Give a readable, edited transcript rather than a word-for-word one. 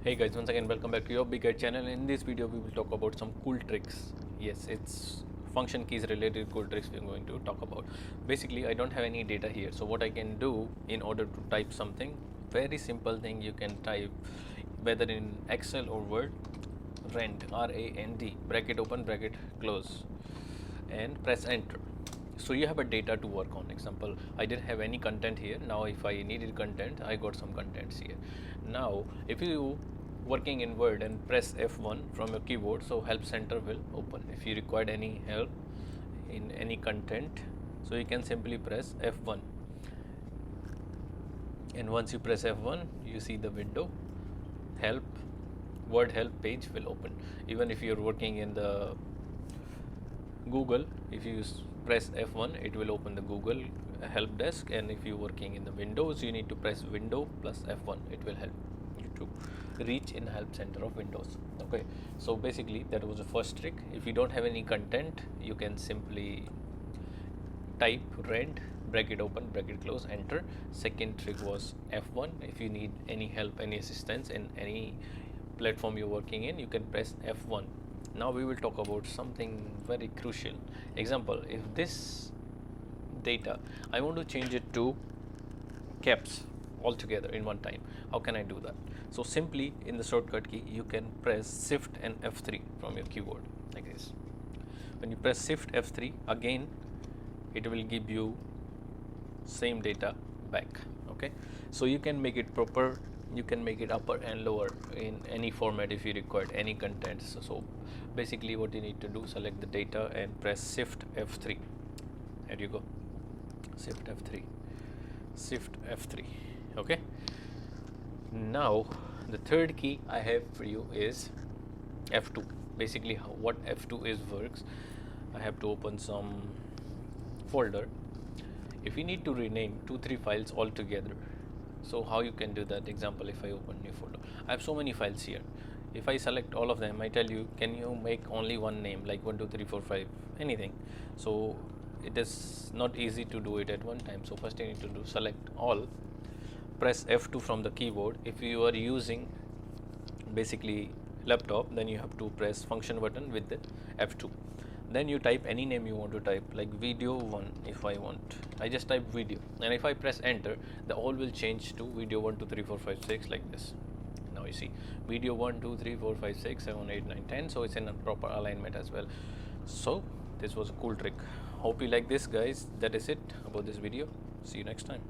Hey guys, once again welcome back to your big guide channel. In this video we will talk about some cool tricks. Yes, it's function keys related cool tricks we're going to talk about. Basically I don't have any data here, so what I can do in order to type something, very simple thing, you can type whether in Excel or Word, rand, R-A-N-D, bracket open, bracket close, and press enter. So you have a data to work on. Example, I didn't have any content here. Now if I needed content, I got some contents here. Now if you working in Word and press F1 from your keyboard, so help center will open. If you required any help in any content, so you can simply press F1, and once you press F1 you see the window help, Word help page will open. Even if you're working in the Google, if you press F1 it will open the Google help desk, and if you're working in the Windows you need to press Window plus F1, it will help you to reach in help center of Windows. Okay, so basically that was the first trick. If you don't have any content, you can simply type rand, bracket open, bracket close, enter. Second trick was F1. If you need any help, any assistance in any platform you're working in, you can press F1. Now we will talk about something very crucial. Example, if this data I want to change it to caps altogether in one time, how can I do that? So simply in the shortcut key you can press shift and F3 from your keyboard like this. When you press shift F3 again, it will give you same data back. Okay, so you can make it proper, you can make it upper and lower in any format if you required any content. So basically what you need to do, select the data and press shift F3. There you go, shift F3, shift F3. Okay, now the third key I have for you is F2. Basically what F2 is works, I have to open some folder. If you need to rename 2-3 files all together, so how you can do that? Example, if I open new folder, I have so many files here. If I select all of them, I tell you, can you make only one name like 1 2 3 4 5 anything? So it is not easy to do it at one time. So first you need to do select all, press F2 from the keyboard. If you are using basically laptop, then you have to press function button with the F2. Then you type any name you want to type, like video 1. If I want, I just type video, and if I press enter, the all will change to video 1 2 3 4 5 6 like this. Now you see video 1 2 3 4 5 6 7 8 9 10, so it's in a proper alignment as well. So this was a cool trick. Hope you like this, guys. That is it about this video. See you next time.